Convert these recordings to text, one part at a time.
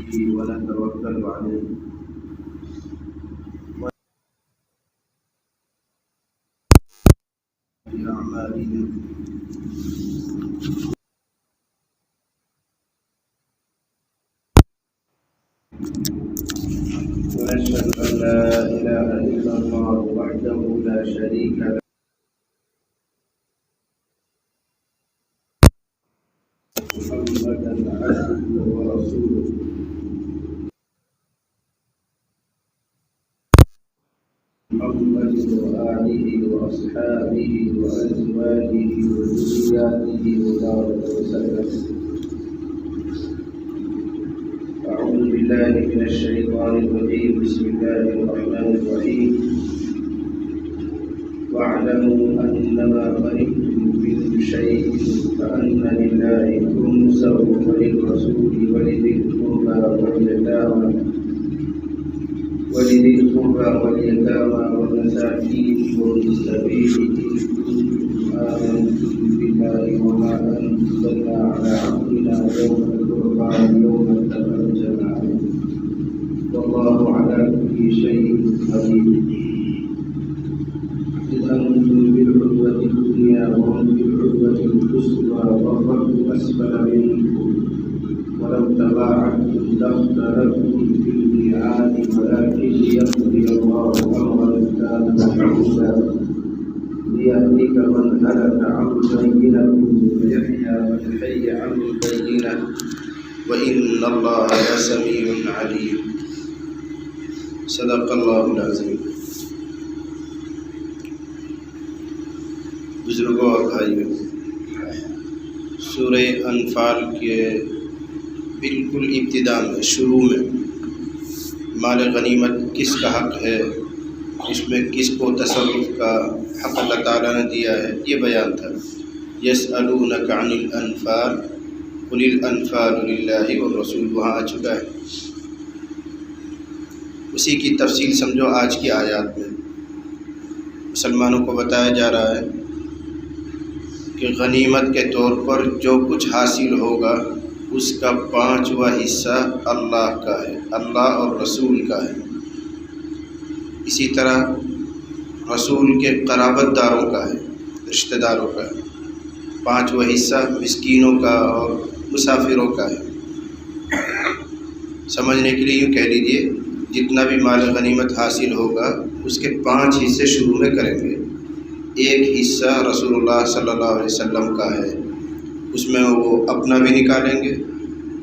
ونتوكل عليه أعمالنا ونشهد أن لا إله إلا الله وحده لا شريك له محمدا عبده ورسوله محمد وآله وأصحابه وأزواجه وذرياته وبارك وسلم. أعوذ بالله من الشيطان الرجيم. بسم الله الرحمن الرحيم. واعلموا أنما غنمتم من شيء فأن لله خمسه وللرسول ولذي القربى واليتامى والمساكين وابن السبيل إن كنتم آمنتم بالله وما أنزلنا على عبدنا يوم الفرقان يوم التقى الجمعان والله على كل شيء قدير. إذ أنتم بالعدوة الدنيا وهم بالعدوة القصوى والركب أسفل منكم ولو تباعدتم لاختلفتم في الميعاد ولكن ليقضي الله أمرا كان مفعولا ليهلك من هلك عن بينة ويحيى من حي عن بينة وإن الله لسميع عليم. صدق اللہ العظیم. بزرگوں اور بھائیوں، سورہ انفال کے بالکل ابتدا میں شروع میں مال غنیمت کس کا حق ہے، اس میں کس کو تصرف کا حق اللہ تعالیٰ نے دیا ہے، یہ بیان تھا. یسألونک عن الانفال قل الانفال للہ والرسول، وہاں آ چکا ہے. اسی کی تفصیل سمجھو آج کی آیات میں. مسلمانوں کو بتایا جا رہا ہے کہ غنیمت کے طور پر جو کچھ حاصل ہوگا اس کا 5واں حصہ اللہ کا ہے، اللہ اور رسول کا ہے. اسی طرح رسول کے قرابت داروں کا ہے، رشتہ داروں کا ہے. 5واں حصہ مسکینوں کا اور مسافروں کا ہے. سمجھنے کے لیے یوں کہہ لیجیے، جتنا بھی مال غنیمت حاصل ہوگا اس کے 5 حصے شروع میں کریں گے. ایک حصہ رسول اللہ صلی اللہ علیہ وسلم کا ہے، اس میں وہ اپنا بھی نکالیں گے،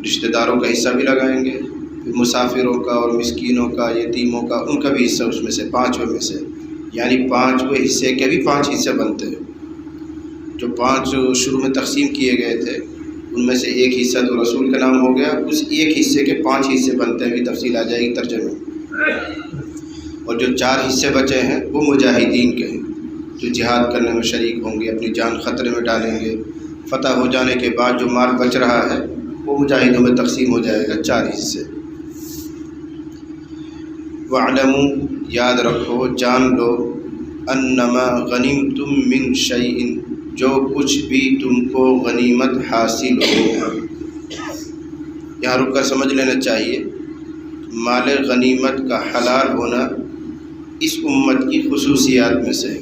رشتہ داروں کا حصہ بھی لگائیں گے، پھر مسافروں کا اور مسکینوں کا، یتیموں کا، ان کا بھی حصہ اس میں سے 5 میں سے، یعنی 5 حصے کے بھی 5 حصے بنتے ہیں. جو 5 شروع میں تقسیم کیے گئے تھے ان میں سے ایک حصہ تو رسول کا نام ہو گیا، اس ایک حصے کے 5 حصے بنتے ہیں، بھی تفصیل آ جائے گی ترجمے. اور جو 4 حصے بچے ہیں وہ مجاہدین کے ہیں، جو جہاد کرنے میں شریک ہوں گے، اپنی جان خطرے میں ڈالیں گے. فتح ہو جانے کے بعد جو مال بچ رہا ہے وہ مجاہدوں میں تقسیم ہو جائے گا 4 حصے. وَاعْلَمُوا، یاد رکھو، جان لو، انما غنمتم من شیء، جو کچھ بھی تم کو غنیمت حاصل ہو. یہاں رک کر سمجھ لینا چاہیے، مال غنیمت کا حلال ہونا اس امت کی خصوصیات میں سے ہے.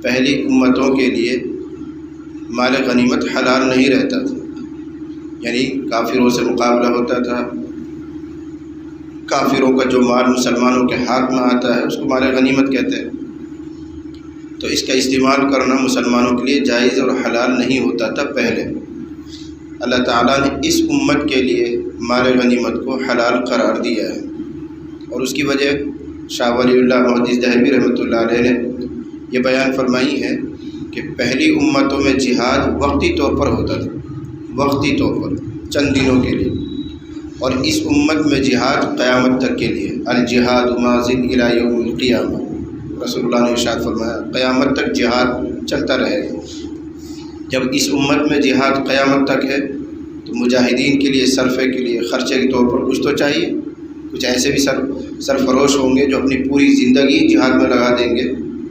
پہلی امتوں کے لیے مال غنیمت حلال نہیں رہتا تھا، یعنی کافروں سے مقابلہ ہوتا تھا. کافروں کا جو مال مسلمانوں کے ہاتھ میں آتا ہے اس کو مال غنیمت کہتے ہیں. تو اس کا استعمال کرنا مسلمانوں کے لیے جائز اور حلال نہیں ہوتا تھا پہلے. اللہ تعالیٰ نے اس امت کے لیے مال غنیمت کو حلال قرار دیا ہے، اور اس کی وجہ شاہ ولی اللہ محدث دہلوی رحمۃ اللہ علیہ نے یہ بیان فرمائی ہے کہ پہلی امتوں میں جہاد وقتی طور پر ہوتا تھا، وقتی طور پر چند دنوں کے لیے، اور اس امت میں جہاد قیامت تک کے لیے. الجہاد ماضٍ الی یوم القیامہ، رسول اللہ نے ارشاد فرمایا قیامت تک جہاد چلتا رہے گا. جب اس امت میں جہاد قیامت تک ہے تو مجاہدین کے لیے صرفے کے لیے خرچے کے طور پر کچھ تو چاہیے. کچھ ایسے بھی سرفروش ہوں گے جو اپنی پوری زندگی جہاد میں لگا دیں گے،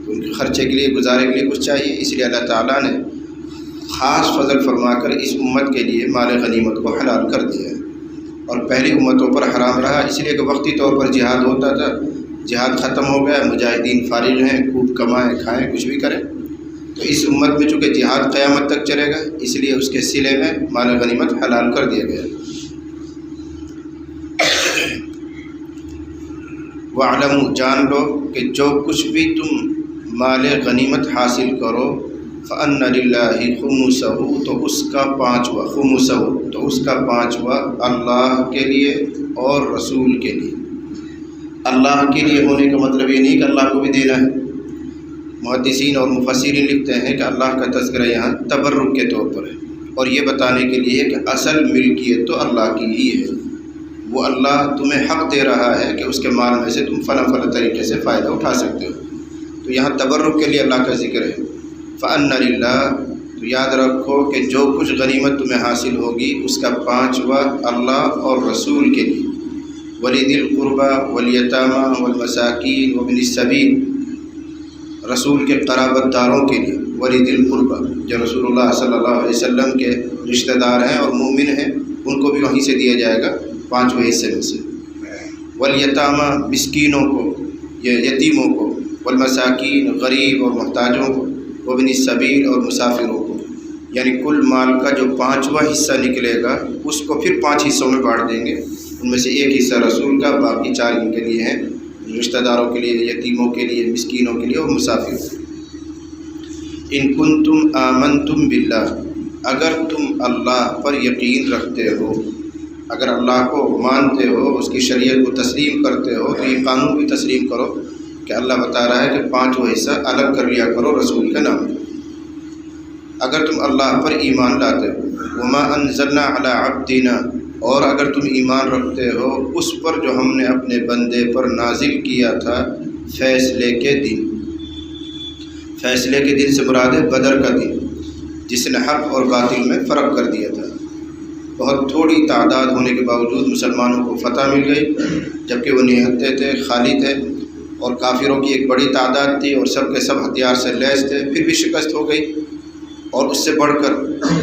تو ان کے خرچے کے لیے، گزارے کے لیے کچھ چاہیے. اس لیے اللہ تعالیٰ نے خاص فضل فرما کر اس امت کے لیے مال غنیمت کو حلال کر دیا ہے. اور پہلی امتوں پر حرام رہا، اس لیے کہ وقتی طور پر جہاد ہوتا تھا، جہاد ختم ہو گیا، مجاہدین فارغ ہیں، خوب کمائیں کھائیں کچھ بھی کریں، تو اس امت میں چونکہ جہاد قیامت تک چلے گا، اس لیے اس کے صلے میں مال غنیمت حلال کر دیا گیا۔ وَاعْلَمُوا جان لو کہ جو کچھ بھی تم مال غنیمت حاصل کرو، فَأَنَّ لِلَّهِ خُمُسَهُ تو اس کا پانچواں، خُمُسَهُ تو اس کا پانچواں اللہ کے لیے اور رسول کے لیے۔ اللہ کے لیے ہونے کا مطلب یہ نہیں کہ اللہ کو بھی دینا ہے۔ محدثین اور مفسرین لکھتے ہیں کہ اللہ کا تذکرہ یہاں تبرک کے طور پر ہے، اور یہ بتانے کے لیے کہ اصل ملکیت تو اللہ کی ہی ہے، وہ اللہ تمہیں حق دے رہا ہے کہ اس کے مال میں سے تم فلاں فلاں طریقے سے فائدہ اٹھا سکتے ہو، تو یہاں تبرک کے لیے اللہ کا ذکر ہے۔ فَأَنَّ لِلَّهِ تو یاد رکھو کہ جو کچھ غنیمت تمہیں حاصل ہوگی اس کا پانچواں اللہ اور رسول کے لیے، وَلِذِي الْقُرْبَى وَالْيَتَامَى وَالْمَسَاكِينِ وَابْنِ السَّبِيلِ رسول کے قرابت داروں کے لیے، وَلِذِي الْقُرْبَى جو رسول اللہ صلی اللہ علیہ وسلم کے رشتہ دار ہیں اور مومن ہیں، ان کو بھی وہیں سے دیا جائے گا پانچویں حصے میں سے۔ وَالْيَتَامَى مسکینوں کو، یتیموں کو، والمساکین غریب اور محتاجوں کو، وابن السبیل اور مسافروں کو، یعنی کل مال کا جو پانچواں حصہ نکلے گا اس کو پھر 5 حصوں میں بانٹ دیں گے، ان میں سے ایک حصہ رسول کا، باقی 4 ان کے لیے ہیں، رشتہ داروں کے لیے، یتیموں کے لیے، مسکینوں کے لیے اور مسافروں کے لیے۔ ان کنتم آمنتم باللہ اگر تم اللہ پر یقین رکھتے ہو، اگر اللہ کو مانتے ہو، اس کی شریعت کو تسلیم کرتے ہو، تو یہ قانون بھی تسلیم کرو کہ اللہ بتا رہا ہے کہ 5واں حصہ الگ کر لیا کرو رسول کا نام۔ اگر تم اللہ پر ایمان لاتے ہو، وما انزلنا علی عبدنا اور اگر تم ایمان رکھتے ہو اس پر جو ہم نے اپنے بندے پر نازل کیا تھا فیصلے کے دن۔ فیصلے کے دن سے مراد ہے بدر کا دن، جس نے حق اور باطل میں فرق کر دیا تھا۔ بہت تھوڑی تعداد ہونے کے باوجود مسلمانوں کو فتح مل گئی، جبکہ وہ نہتے تھے، خالی تھے، اور کافروں کی ایک بڑی تعداد تھی اور سب کے سب ہتھیار سے لیس تھے، پھر بھی شکست ہو گئی۔ اور اس سے بڑھ کر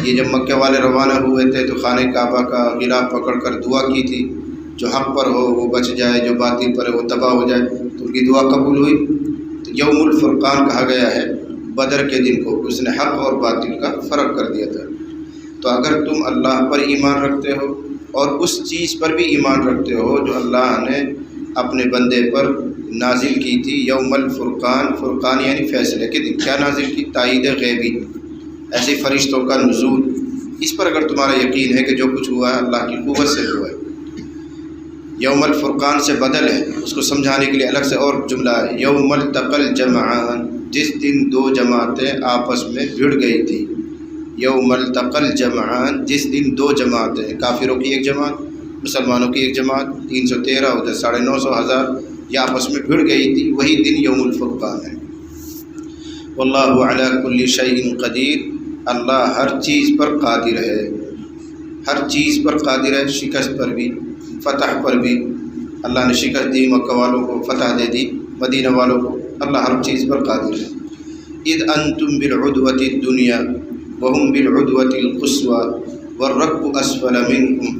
یہ جب مکہ والے روانہ ہوئے تھے تو خانہ کعبہ کا غلاف پکڑ کر دعا کی تھی، جو حق پر ہو وہ بچ جائے، جو باطل پر ہے وہ تباہ ہو جائے، تو ان کی دعا قبول ہوئی۔ تو یوم الفرقان کہا گیا ہے بدر کے دن کو، اس نے حق اور باطل کا فرق کر دیا تھا۔ تو اگر تم اللہ پر ایمان رکھتے ہو اور اس چیز پر بھی ایمان رکھتے ہو جو اللہ نے اپنے بندے پر نازل کی تھی، یوم الفرقان، فرقان یعنی فیصلے کے دن، کیا نازل کی؟ تائید غیبی، ایسے فرشتوں کا نزول، اس پر اگر تمہارا یقین ہے کہ جو کچھ ہوا ہے اللہ کی قوت سے ہوا ہے۔ یوم الفرقان سے بدل ہے، اس کو سمجھانے کے لیے الگ سے اور جملہ ہے، یوم التقى الجمعان، جس دن 2 جماعتیں آپس میں بھڑ گئی تھی۔ یوم التقى الجمعان، جس دن 2 جماعتیں، کافروں کی ایک جماعت، مسلمانوں کی ایک جماعت، 313 ادھر 950 ہزار، یہ آپس میں بھڑ گئی تھی، وہی دن یوم الفرقان ہے۔ واللہ علی کل شیء قدیر، اللہ ہر چیز پر قادر ہے، ہر چیز پر قادر ہے، شکست پر بھی، فتح پر بھی۔ اللہ نے شکست دی، مکہ والوں کو فتح دے دی، مدینہ والوں کو، اللہ ہر چیز پر قادر ہے۔ اذ انتم بالعدوۃ الدنیا وهم بالعدوۃ القصوى والركب اسفل منكم،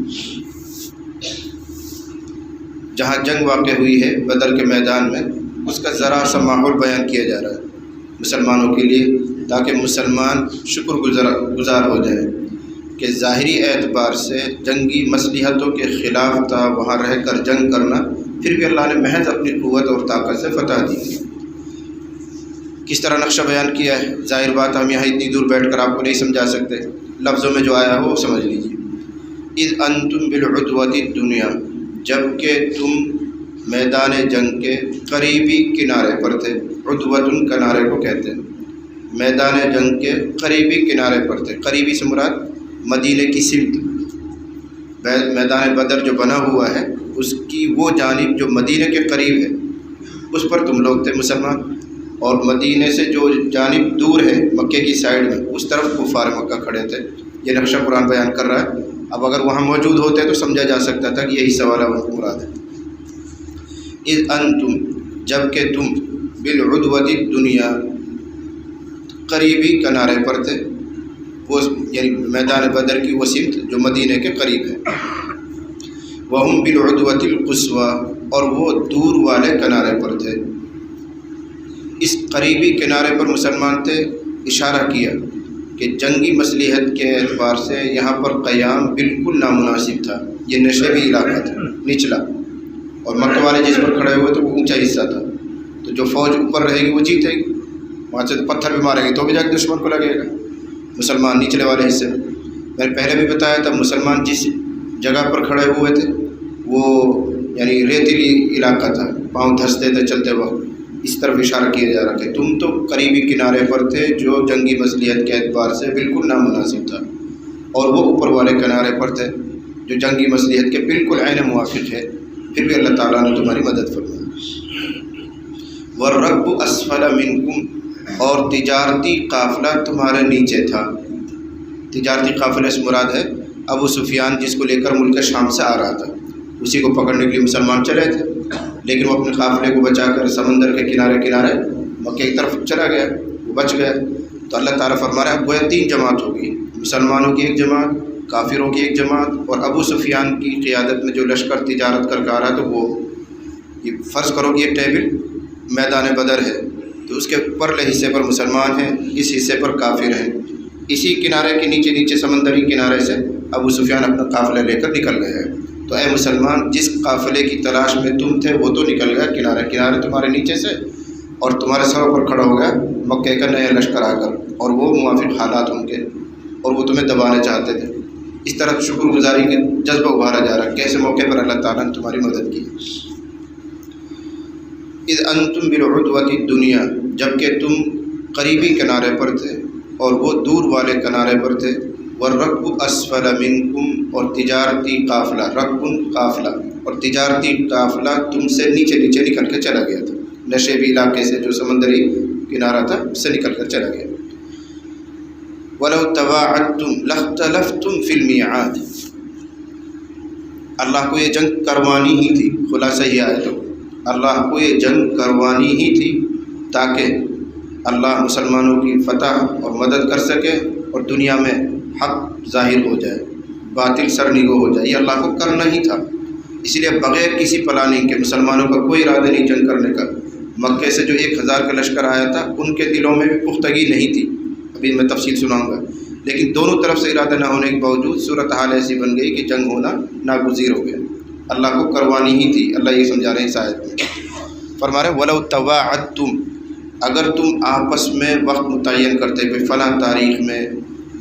جہاں جنگ واقع ہوئی ہے بدر کے میدان میں، اس کا ذرا سا ماحول بیان کیا جا رہا ہے مسلمانوں کے لیے، تاکہ مسلمان شکر گزار ہو جائے کہ ظاہری اعتبار سے جنگی مصلحتوں کے خلاف تھا وہاں رہ کر جنگ کرنا، پھر بھی اللہ نے محض اپنی قوت اور طاقت سے فتح دی۔ کس طرح نقشہ بیان کیا ہے؟ ظاہر بات ہم یہاں اتنی دور بیٹھ کر آپ کو نہیں سمجھا سکتے، لفظوں میں جو آیا ہو وہ سمجھ لیجیے۔ اذ انتم بالعدوۃ الدنیا، جب کہ تم میدان جنگ کے قریبی کنارے پر تھے، عدوۃ کنارے کو کہتے ہیں، میدان جنگ کے قریبی کنارے پر تھے، قریبی سے مراد مدینے کی سمت، میدان بدر جو بنا ہوا ہے اس کی وہ جانب جو مدینے کے قریب ہے اس پر تم لوگ تھے مسلمان، اور مدینے سے جو جانب دور ہے مکے کی سائیڈ میں اس طرف کفار مکہ کھڑے تھے۔ یہ نقشہ قرآن بیان کر رہا ہے۔ اب اگر وہاں موجود ہوتے تو سمجھا جا سکتا تھا کہ یہی سوال مراد ہے۔ اذ انتم، جب کہ تم، بالعدوۃ الدنیا، قریبی کنارے پر تھے، وہ یعنی میدان بدر کی وہ سمت جو مدینے کے قریب ہے۔ وہم بالعدوۃ القصویٰ، اور وہ دور والے کنارے پر تھے۔ اس قریبی کنارے پر مسلمان تھے، اشارہ کیا کہ جنگی مصلحت کے اعتبار سے یہاں پر قیام بالکل نامناسب تھا۔ یہ نشیبی علاقہ تھا، نچلا، اور مکہ والے جس پر کھڑے ہوئے تھے وہ اونچا حصہ تھا، تو جو فوج اوپر رہے گی وہ جیتے گی، وہاں سے پتھر بھی ماریں گے تو بھی جا کے دشمن کو لگے گا۔ مسلمان نچلے والے حصے میں، میں نے پہلے بھی بتایا تھا، مسلمان جس جگہ پر کھڑے ہوئے تھے وہ یعنی ریتیلی علاقہ تھا، پاؤں دھستے تھے چلتے وقت، اس طرف اشارہ کیا جا رہا کہ تم تو قریبی کنارے پر تھے جو جنگی مصلحت کے اعتبار سے بالکل نامناسب تھا، اور وہ اوپر والے کنارے پر تھے جو جنگی مصلحت کے بالکل عین موافق ہے، پھر بھی اللہ تعالیٰ نے تمہاری مدد فرمائی۔ وَالرَّكْبُ أَسْفَلَ مِنْكُمْ، اور تجارتی قافلہ تمہارے نیچے تھا۔ تجارتی قافلے سے مراد ہے ابو سفیان، جس کو لے کر ملک شام سے آ رہا تھا، اسی کو پکڑنے کے لیے مسلمان چلے تھے، لیکن وہ اپنے قافلے کو بچا کر سمندر کے کنارے کنارے مکہ کی طرف چلا گیا، وہ بچ گیا۔ تو اللہ تعالیٰ فرما رہا ہے گویا 3 جماعت ہوگی، مسلمانوں کی ایک جماعت، کافروں کی ایک جماعت، اور ابو سفیان کی قیادت میں جو لشکر تجارت کر کے آ رہا تو وہ، یہ فرض کرو کہ یہ ٹیبل میدان بدر ہے، تو اس کے پرلے حصے پر مسلمان ہیں، اس حصے پر کافر ہیں، اسی کنارے کے نیچے نیچے سمندری کنارے سے ابو سفیان اپنا قافلہ لے کر نکل گئے ہیں۔ تو اے مسلمان، جس قافلے کی تلاش میں تم تھے وہ تو نکل گیا کنارے کنارے تمہارے نیچے سے، اور تمہارے سروں پر کھڑا ہو گیا مکہ کا نیا لشکر آ کر، اور وہ موافق حالات ان کے، اور وہ تمہیں دبانے چاہتے تھے۔ اس طرح شکر گزاری کے جذبہ ابھارا جا رہا ہے، کیسے موقع پر اللہ تعالیٰ نے تمہاری مدد کی۔ اذ انتم بالعدوۃ الدنیا، جبکہ تم قریبی کنارے پر تھے اور وہ دور والے کنارے پر تھے۔ والرکب اسفل منکم، اور تجارتی قافلہ، رکب قافلہ، اور تجارتی قافلہ تم سے نیچے نیچے نکل کے چلا گیا تھا، نشیبی علاقے سے جو سمندری کنارہ تھا اس سے نکل کر چلا گیا۔ وَلَوْ تَوَاعَدْتُمْ لَاخْتَلَفْتُمْ فِي الْمِيعَادِ، اللہ کو یہ جنگ کروانی ہی تھی، خلاصہ یہ آئے تو اللہ کو یہ جنگ کروانی ہی تھی تاکہ اللہ مسلمانوں کی فتح اور مدد کر سکے اور دنیا میں حق ظاہر ہو جائے، باطل سرنگو ہو جائے، یہ اللہ کو کرنا ہی تھا۔ اس لیے بغیر کسی پلاننگ کے، مسلمانوں کا کوئی ارادہ نہیں جنگ کرنے کا، مکے سے جو 1000 کا لشکر آیا تھا ان کے دلوں میں بھی پختگی نہیں تھی، ابھی میں تفصیل سناؤں گا، لیکن دونوں طرف سے ارادہ نہ ہونے کے باوجود صورتحال ایسی بن گئی کہ جنگ ہونا ناگزیر ہو گیا، اللہ کو کروانی ہی تھی۔ اللہ یہ سمجھا رہے ہیں اس آیت میں، فرما رہے وَلَوْ تَوَاعَدْتُمْ، اگر تم آپس میں وقت متعین کرتے کہ فلاں تاریخ میں،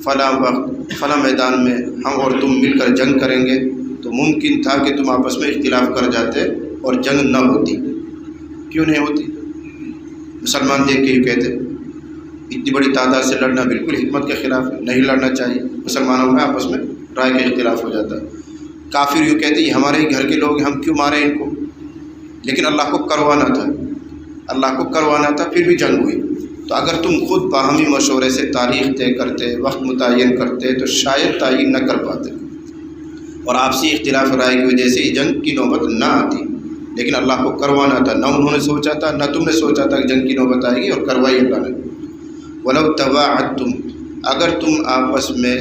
فلاں وقت، فلاں میدان میں ہم اور تم مل کر جنگ کریں گے، تو ممکن تھا کہ تم آپس میں اختلاف کر جاتے اور جنگ نہ ہوتی۔ کیوں نہیں ہوتی؟ مسلمان دیکھ کے یہ کہتے اتنی بڑی تعداد سے لڑنا بالکل حکمت کے خلاف ہے، نہیں لڑنا چاہیے، مسلمانوں میں آپس میں رائے کا اختلاف ہو جاتا ہے۔ کافر یوں کہتے یہ ہمارے ہی گھر کے لوگ ہیں، ہم کیوں ماریں ان کو، لیکن اللہ کو کروانا تھا، اللہ کو کروانا تھا، پھر بھی جنگ ہوئی۔ تو اگر تم خود باہمی مشورے سے تاریخ طے کرتے، وقت متعین کرتے، تو شاید تعین نہ کر پاتے اور آپسی اختلاف رائے کی وجہ سے یہ جنگ کی نوبت نہ آتی، لیکن اللہ کو کروانا تھا، نہ انہوں نے سوچا تھا نہ تم نے سوچا تھا کہ جنگ کی نوبت آئے گی، اور کروائی اللہ نے۔ وَلَوْ تَوَاعَدْتُمْ، اگر تم آپس میں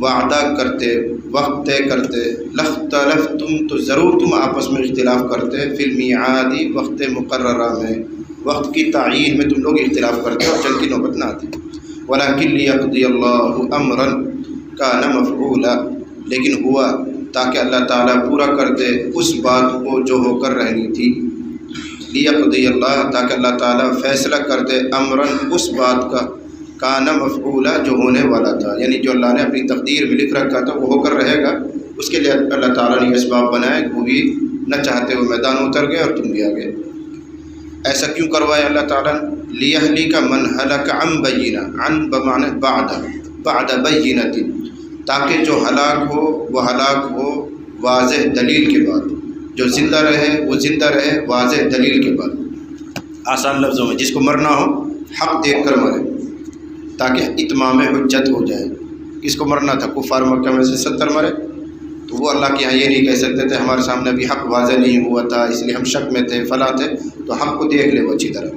وعدہ کرتے، وقت طے کرتے، لَاخْتَلَفْتُمْ، تو ضرور تم آپس میں اختلاف کرتے، فِي الْمِيعَادِ، وقت مقررہ میں، وقت کی تعیین میں تم لوگ اختلاف کرتے اور جنگ کی نوبت نہ آتی۔ وَلَكِنْ لِيَقْضِيَ اللَّهُ أَمْرًا كَانَ مَفْعُولًا، لیکن ہوا تاکہ اللہ تعالیٰ پورا کر دے اس بات کو جو ہو کر رہنی تھی۔ لیقضی اللہ، تاکہ اللہ تعالیٰ فیصلہ کر دے، امراً اس بات کا، کان مفعولا، جو ہونے والا تھا، یعنی جو اللہ نے اپنی تقدیر میں لکھ رکھا تھا وہ ہو کر رہے گا، اس کے لیے اللہ تعالیٰ نے اسباب بنائے، وہ بھی نہ چاہتے ہوئے میدان اتر گئے اور تم بھی آ گئے۔ ایسا کیوں کروایا اللہ تعالیٰ نے؟ لیہلک من ہلک عن بینہ، عن بمعنی بعد بینۃ، تاکہ جو ہلاک ہو وہ ہلاک ہو واضح دلیل کے بعد، جو زندہ رہے وہ زندہ رہے واضح دلیل کے بعد۔ آسان لفظوں میں، جس کو مرنا ہو حق دیکھ کر مرے تاکہ اتمام حجت ہو جائے۔ کس کو مرنا تھا؟ کفار مکہ میں سے 70 مرے، تو وہ اللہ کے یہاں یہ نہیں کہہ سکتے تھے ہمارے سامنے ابھی حق واضح نہیں ہوا تھا اس لیے ہم شک میں تھے، فلاں تھے، تو حق کو دیکھ لے وہ اچھی طرح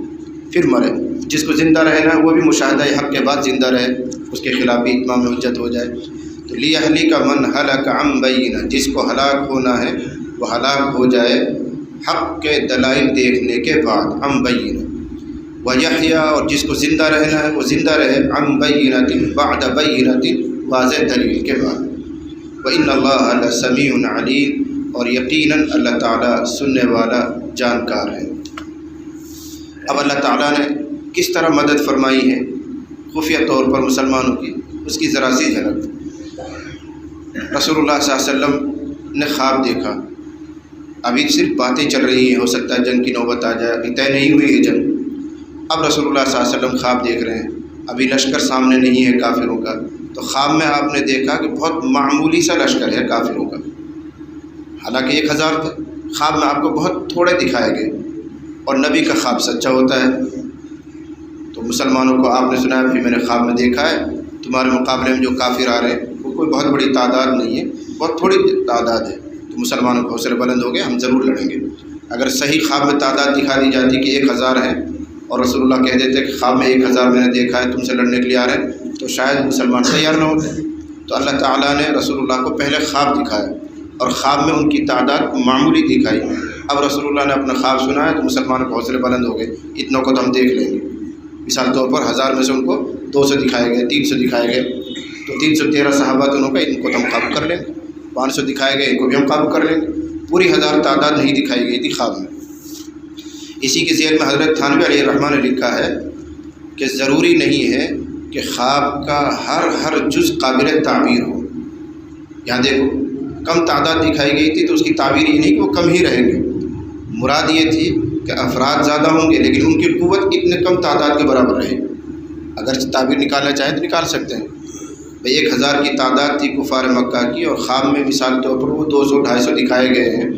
پھر مرے۔ جس کو زندہ رہنا ہے وہ بھی مشاہدہ حق کے بعد زندہ رہے، اس کے خلاف بھی اتمام حجت ہو جائے۔ تو لیہلک من ہلک عن بینہ، جس کو ہلاک ہونا ہے وہ ہلاک ہو جائے حق کے دلائل دیکھنے کے بعد، عن بینہ، ویحییٰ، اور جس کو زندہ رہنا ہے وہ زندہ رہے عن بینۃ بعد بینۃ، واضح دلیل کے بعد۔ وإن اللہ لسمیع علیم، اور یقیناً اللہ تعالیٰ سننے والا جانکار ہے۔ اب اللہ تعالیٰ نے کس طرح مدد فرمائی ہے خفیہ طور پر مسلمانوں کی، اس کی ذرا سی جھلک۔ رسول اللہ صلی اللہ علیہ وسلم نے خواب دیکھا، ابھی صرف باتیں چل رہی ہیں، ہو سکتا ہے جنگ کی نوبت آ جائے، ابھی طے نہیں ہوئی ہے جنگ۔ اب رسول اللہ صلی اللہ علیہ وسلم خواب دیکھ رہے ہیں، ابھی لشکر سامنے نہیں ہے کافروں کا، تو خواب میں آپ نے دیکھا کہ بہت معمولی سا لشکر ہے کافروں کا، حالانکہ 1000 تھا، خواب میں آپ کو بہت تھوڑے دکھائے گئے، اور نبی کا خواب سچا ہوتا ہے۔ تو مسلمانوں کو آپ نے سنایا پھر میں نے خواب میں دیکھا ہے تمہارے مقابلے میں جو کافر آ رہے ہیں وہ کوئی بہت بڑی تعداد نہیں ہے، بہت تھوڑی تعداد ہے، تو مسلمانوں کو حوصلے بلند ہو گئے، ہم ضرور لڑیں گے۔ اگر صحیح خواب میں تعداد دکھا دی جاتی کہ 1000 ہیں، اور رسول اللہ کہہ دیتے کہ خواب میں 1000 میں نے دیکھا ہے تم سے لڑنے کے لیے آ رہے ہیں، تو شاید مسلمان تیار نہ ہوتے۔ تو اللہ تعالیٰ نے رسول اللہ کو پہلے خواب دکھایا، اور خواب میں ان کی تعداد معمولی دکھائی۔ اب رسول اللہ نے اپنا خواب سنایا تو مسلمانوں کو حوصلے بلند ہو گئے، اتنوں کو تو ہم دیکھ لیں گے۔ مثال طور پر 1000 میں سے ان کو 200 دکھائے گئے، 300 دکھائے گئے، تو 313 صحابہ تو انہوں کا ان کو تو ہم قابو کر لیں گے، 500 دکھائے گئے، ان کو بھی ہم قابو کر لیں گے۔ پوری 1000 تعداد نہیں دکھائی گئی تھی خواب میں۔ اسی کے ذیل میں حضرت تھانوی علیہ الرحمٰن نے لکھا ہے کہ ضروری نہیں ہے کہ خواب کا ہر جز قابل تعبیر ہو۔ یہاں دیکھو کم تعداد دکھائی گئی تھی تو اس کی تعبیر یہ نہیں کہ وہ کم ہی رہیں گے، مراد یہ تھی کہ افراد زیادہ ہوں گے لیکن ان کی قوت اتنے کم تعداد کے برابر رہے گی۔ اگر تعبیر نکالنا چاہیں تو نکال سکتے ہیں۔ 1000 کی تعداد تھی کفار مکہ کی، اور خواب میں مثال طور پر وہ 200 250 دکھائے گئے ہیں۔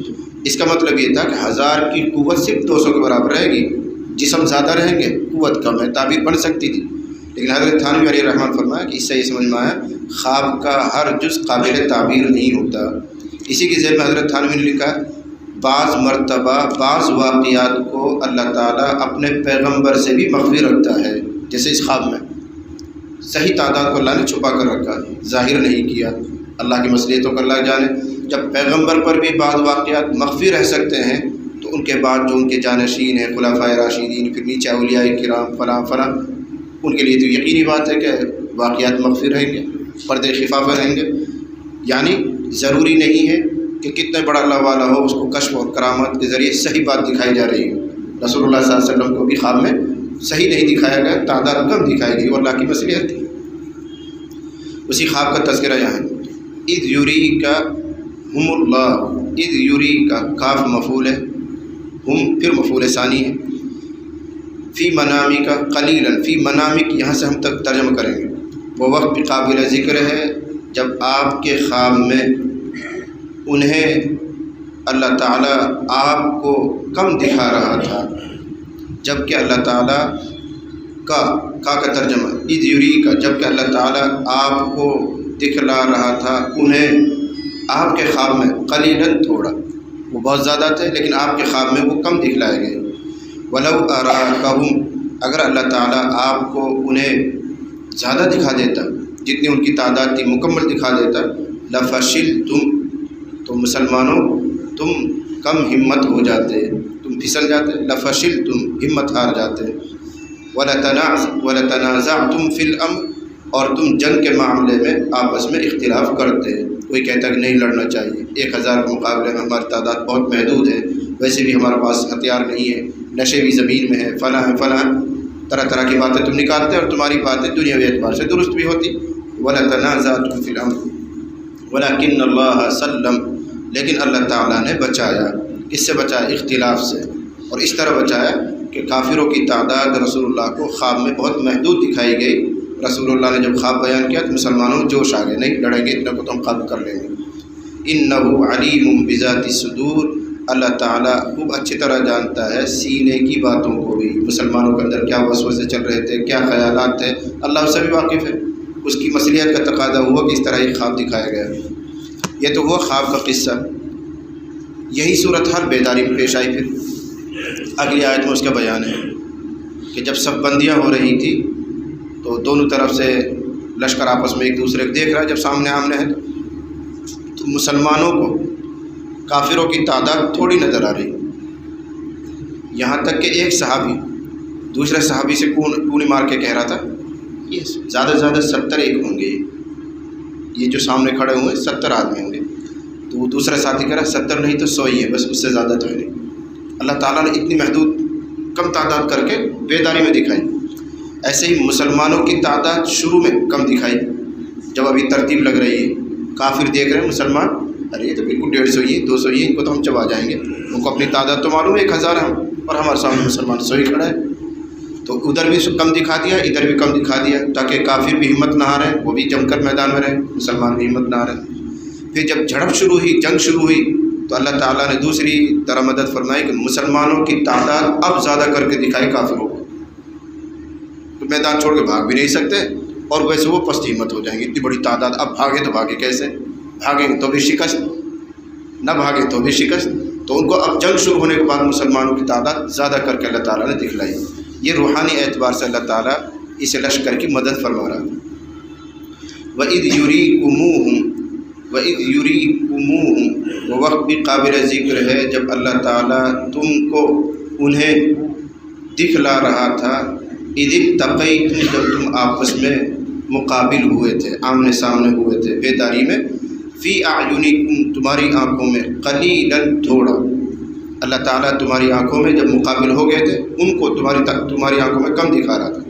اس کا مطلب یہ تھا کہ 1000 کی قوت صرف 200 کے برابر رہے گی، جسم زیادہ رہیں گے قوت کم ہے، تعبیر بن سکتی تھی۔ لیکن حضرت تھانوی علیہ الرحمٰن فرمایا کہ اس سے یہ سمجھ میں آیا خواب کا ہر جز قابل تعبیر نہیں ہوتا۔ اسی کے ذیل میں حضرت تھانوی نے لکھا بعض مرتبہ بعض واقعات کو اللہ تعالیٰ اپنے پیغمبر سے بھی مخفی رکھتا ہے، جیسے اس خواب میں صحیح تعداد کو اللہ نے چھپا کر رکھا، ظاہر نہیں کیا، اللہ کی مصلحتوں کو اللہ جانے۔ جب پیغمبر پر بھی بعض واقعات مخفی رہ سکتے ہیں تو ان کے بعد جو ان کے جانشین ہیں خلفائے راشدین، پھر نیچے اولیاء کرام فلاں فلاں، ان کے لیے تو یقینی بات ہے کہ واقعات مخفی رہیں گے، پردے خفافہ رہیں گے۔ یعنی ضروری نہیں ہے کہ کتنے بڑا اللہ والا ہو اس کو کشف اور کرامت کے ذریعے صحیح بات دکھائی جا رہی ہے۔ رسول اللہ صلی اللہ علیہ وسلم کو بھی خواب میں صحیح نہیں دکھایا گیا، تعداد کم دکھائی گئی، وہ اللہ کی مصلحت تھی۔ اسی خواب کا تذکرہ یہاں ہے۔ اذ یریکہم اللہ، اذ یریکہ کاف مفعول ہے، ہم پھر مفعول ثانی ہے، فی منامک قلیلا، فی منامک یہاں سے ہم تک ترجمہ کریں گے۔ وہ وقت بھی قابل ذکر ہے جب آپ کے خواب میں انہیں اللہ تعالیٰ آپ کو کم دکھا رہا تھا، جب کہ اللہ تعالیٰ کا ترجمہ اذ یریکہ، جب کہ اللہ تعالیٰ آپ کو دکھلا رہا تھا انہیں آپ کے خواب میں قلیلاً تھوڑا، وہ بہت زیادہ تھے لیکن آپ کے خواب میں وہ کم دکھلائے گئے۔ ولو اراکہم، اگر اللہ تعالیٰ آپ کو انہیں زیادہ دکھا دیتا، جتنی ان کی تعداد تھی مکمل دکھا دیتا، لفشلتم، تو مسلمانوں تم کم ہمت ہو جاتے، تم پھسل جاتے، لفشلتم ہمت ہار جاتے، ولتنازعتم فی الامر، اور تم جنگ کے معاملے میں آپس میں اختلاف کرتے۔ کوئی کہتا ہے کہ نہیں لڑنا چاہیے، 1000 کے مقابلے میں ہماری تعداد بہت محدود ہے، ویسے بھی ہمارے پاس ہتھیار نہیں ہے، نشے بھی زمین میں ہے، فلاں ہے فلاں، طرح طرح کی باتیں تم نکالتے اور تمہاری باتیں دنیاوی اعتبار سے درست بھی ہوتی۔ وَلَتَنَازَعْتُمْ فِي الْأَمْرِ وَلَكِنَّ اللَّهَ سَلَّمَ، لیکن اللہ تعالیٰ نے بچایا، کس سے بچایا؟ اختلاف سے، اور اس طرح بچایا کہ کافروں کی تعداد رسول اللہ کو خواب میں بہت محدود دکھائی گئی۔ رسول اللہ نے جب خواب بیان کیا تو مسلمانوں میں جوش آ گئے، نہیں لڑیں گے، اتنے کو تو ہم قابو کر لیں گے۔ اِنَّهُ عَلِيمٌ بِذَاتِ الصُّدُورِ، اللہ تعالیٰ خوب اچھی طرح جانتا ہے سینے کی باتوں کو بھی، مسلمانوں کے اندر کیا وسوسے چل رہے تھے، کیا خیالات تھے، اللہ اس سے بھی واقف ہے۔ اس کی مصلحت کا تقاضا ہوا کہ اس طرح ایک خواب دکھایا گیا۔ یہ تو وہ خواب کا قصہ، یہی صورتحال بیداری میں پیش آئی۔ پھر اگلی آیت میں اس کا بیان ہے کہ جب سب بندیاں ہو رہی تھی تو دونوں طرف سے لشکر آپس میں ایک دوسرے کو دیکھ رہا ہے جب سامنے آمنے ہے تو مسلمانوں کو کافروں کی تعداد تھوڑی نظر آ رہی، یہاں تک کہ ایک صحابی دوسرے صحابی سے کونی مار کے کہہ رہا تھا یہ زیادہ سے زیادہ 70 ایک ہوں گے، یہ جو سامنے کھڑے ہوئے 70 آدمی ہوں گے، تو وہ دوسرا ساتھی کہہ رہا 70 نہیں تو 100 ہی ہے، بس اس سے زیادہ تو ہے نہیں۔ اللہ تعالیٰ نے اتنی محدود کم تعداد کر کے بیداری میں دکھائی۔ ایسے ہی مسلمانوں کی تعداد شروع میں کم دکھائی، جب ابھی ترتیب لگ رہی ہے، کافر دیکھ رہے ہیں مسلمان، ارے یہ تو بالکل 150 ہی 200 ہی، ان کو تو ہم چبا جائیں گے، ان کو اپنی تعداد تو معلوم ہے 1000 ہے اور ہمارے سامنے مسلمان 100 ہی کھڑا ہے، تو ادھر بھی کم دکھا دیا ادھر بھی کم دکھا دیا تاکہ کافر بھی ہمت نہ ہارے، وہ بھی جم کر میدان میں رہے، مسلمان بھی ہمت نہ ہارے۔ پھر جب جھڑپ شروع ہوئی، جنگ شروع ہوئی، تو اللہ تعالیٰ نے دوسری طرح مدد فرمائی کہ مسلمانوں کی تعداد اب زیادہ کر کے دکھائی کافروں کو، تو میدان چھوڑ کے بھاگ بھی نہیں سکتے اور ویسے وہ پست ہمت ہو جائیں گے، اتنی بڑی تعداد، اب بھاگے تو بھاگے کیسے، بھاگیں تو بھی شکست، نہ بھاگے تو بھی شکست، تو ان کو اب جنگ شروع ہونے کے بعد مسلمانوں کی تعداد زیادہ کر کے اللہ تعالیٰ نے دکھلائی۔ یہ روحانی اعتبار سے اللہ تعالیٰ اس لشکر کی مدد فرما رہا ہے۔ وَإِذْ يُرِيكُمُوهُمْ وہ وقت بھی قابل ذکر ہے جب اللہ تعالیٰ تم کو انہیں دکھلا رہا تھا، اِذِ التَّقَيْتُمْ جب تم آپس میں مقابل ہوئے تھے، آمنے سامنے ہوئے تھے بیداری میں، فی اعینکم تمہاری آنکھوں میں، قلیلاً تھوڑا، اللہ تعالیٰ تمہاری آنکھوں میں جب مقابل ہو گئے تھے ان کو تمہاری آنکھوں میں کم دکھا رہا تھا،